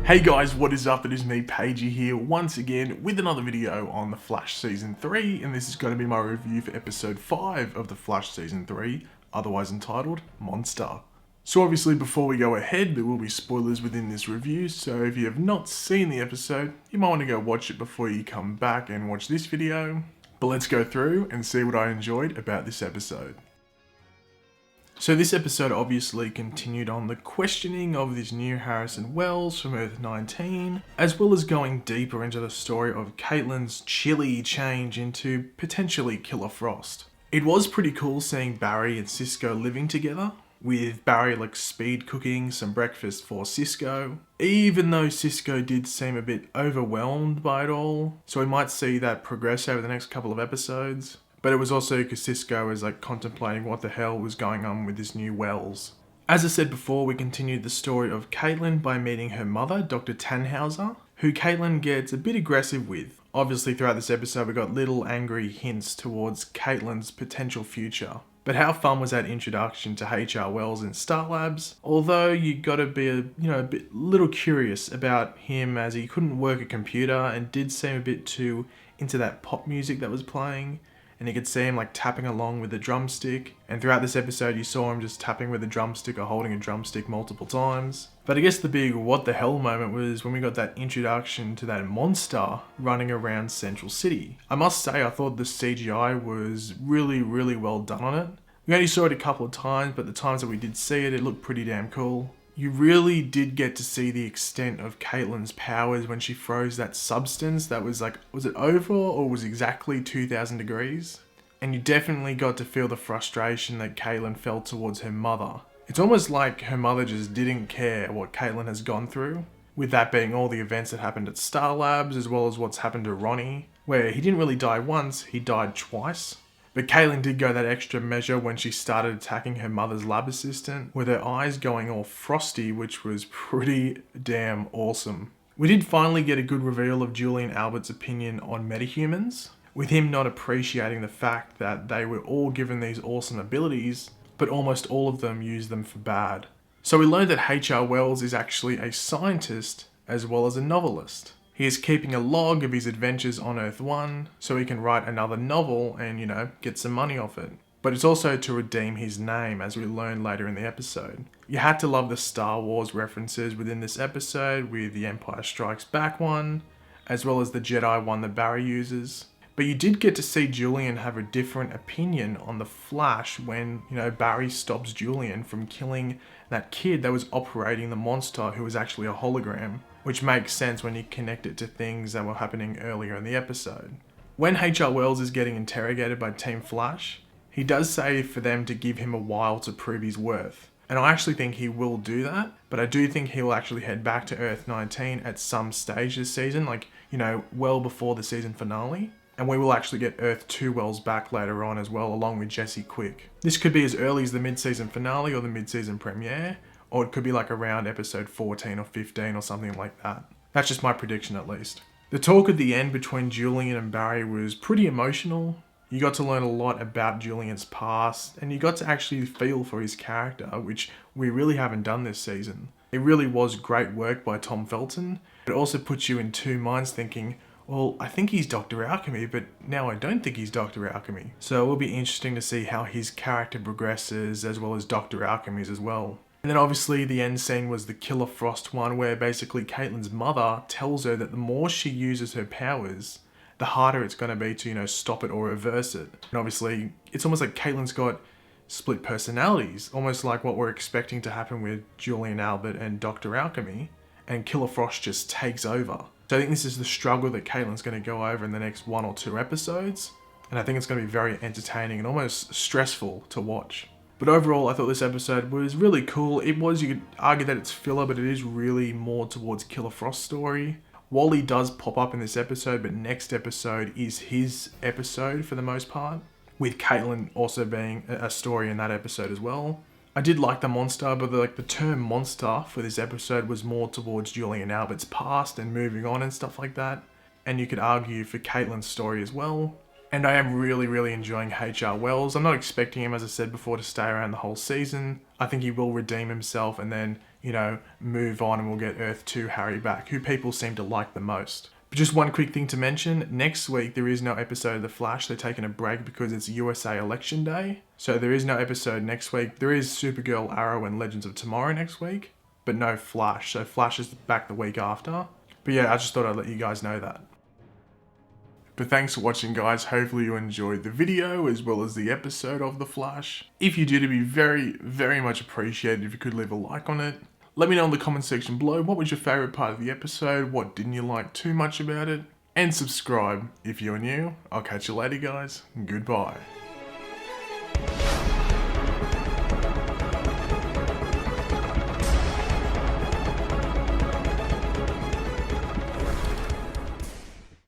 Hey guys, what is up? It is me, Pagey here, once again with another video on The Flash Season 3, and this is going to be my review for Episode 5 of The Flash Season 3, otherwise entitled Monster. So obviously before we go ahead, there will be spoilers within this review, so if you have not seen the episode, you might want to go watch it before you come back and watch this video. But let's go through and see what I enjoyed about this episode. So this episode obviously continued on the questioning of this new Harrison Wells from Earth 19, as well as going deeper into the story of Caitlyn's chilly change into potentially Killer Frost. It was pretty cool seeing Barry and Cisco living together, with Barry speed cooking some breakfast for Cisco, even though Cisco did seem a bit overwhelmed by it all, so we might see that progress over the next couple of episodes. But it was also because Cisco was contemplating what the hell was going on with this new Wells. As I said before, we continued the story of Caitlyn by meeting her mother, Dr. Tannhauser, who Caitlyn gets a bit aggressive with. Obviously throughout this episode we got little angry hints towards Caitlyn's potential future. But how fun was that introduction to H.R. Wells in Star Labs? Although you gotta be a little curious about him, as he couldn't work a computer and did seem a bit too into that pop music that was playing. And you could see him tapping along with the drumstick. And throughout this episode you saw him just tapping with a drumstick or holding a drumstick multiple times. But I guess the big what the hell moment was when we got that introduction to that monster running around Central City. I must say I thought the CGI was really well done on it. We only saw it a couple of times, but the times that we did see it, it looked pretty damn cool. You really did get to see the extent of Caitlyn's powers when she froze that substance that was was it over or was exactly 2000 degrees? And you definitely got to feel the frustration that Caitlyn felt towards her mother. It's almost like her mother just didn't care what Caitlyn has gone through, with that being all the events that happened at Star Labs as well as what's happened to Ronnie, where he didn't really die once, he died twice. But Caitlyn did go that extra measure when she started attacking her mother's lab assistant, with her eyes going all frosty, which was pretty damn awesome. We did finally get a good reveal of Julian Albert's opinion on metahumans, with him not appreciating the fact that they were all given these awesome abilities, but almost all of them used them for bad. So we learned that H.R. Wells is actually a scientist as well as a novelist. He is keeping a log of his adventures on Earth 1 so he can write another novel and, get some money off it. But it's also to redeem his name, as we learn later in the episode. You had to love the Star Wars references within this episode, with the Empire Strikes Back one, as well as the Jedi one that Barry uses. But you did get to see Julian have a different opinion on the Flash when, Barry stops Julian from killing that kid that was operating the monster who was actually a hologram. Which makes sense when you connect it to things that were happening earlier in the episode. When H.R. Wells is getting interrogated by Team Flash, he does say for them to give him a while to prove his worth. And I actually think he will do that, but I do think he'll actually head back to Earth 19 at some stage this season, well before the season finale. And we will actually get Earth 2 Wells back later on as well, along with Jesse Quick. This could be as early as the mid-season finale or the mid-season premiere, or it could be around episode 14 or 15 or something like that. That's just my prediction at least. The talk at the end between Julian and Barry was pretty emotional. You got to learn a lot about Julian's past, and you got to actually feel for his character, which we really haven't done this season. It really was great work by Tom Felton. It also puts you in two minds thinking, well, I think he's Dr. Alchemy, but now I don't think he's Dr. Alchemy. So it will be interesting to see how his character progresses, as well as Dr. Alchemy's as well. And then obviously the end scene was the Killer Frost one, where basically Caitlyn's mother tells her that the more she uses her powers, the harder it's going to be to, stop it or reverse it. And obviously it's almost like Caitlyn's got split personalities, almost like what we're expecting to happen with Julian Albert and Dr. Alchemy, and Killer Frost just takes over. So I think this is the struggle that Caitlyn's going to go over in the next 1 or 2 episodes, and I think it's going to be very entertaining and almost stressful to watch. But overall, I thought this episode was really cool. You could argue that it's filler, but it is really more towards Killer Frost's story. Wally does pop up in this episode, but next episode is his episode for the most part, with Caitlyn also being a story in that episode as well. I did like the monster, but the term monster for this episode was more towards Julian Albert's past and moving on and stuff like that. And you could argue for Caitlyn's story as well. And I am really enjoying H.R. Wells. I'm not expecting him, as I said before, to stay around the whole season. I think he will redeem himself and then, move on, and we'll get Earth 2 Harry back, who people seem to like the most. But just one quick thing to mention, next week there is no episode of The Flash. They're taking a break because it's USA Election Day. So there is no episode next week. There is Supergirl, Arrow, and Legends of Tomorrow next week, but no Flash. So Flash is back the week after. But yeah, I just thought I'd let you guys know that. But thanks for watching, guys. Hopefully you enjoyed the video as well as the episode of The Flash. If you did, it'd be very much appreciated if you could leave a like on it. Let me know in the comment section below what was your favourite part of the episode, what didn't you like too much about it, and subscribe if you're new. I'll catch you later, guys. Goodbye.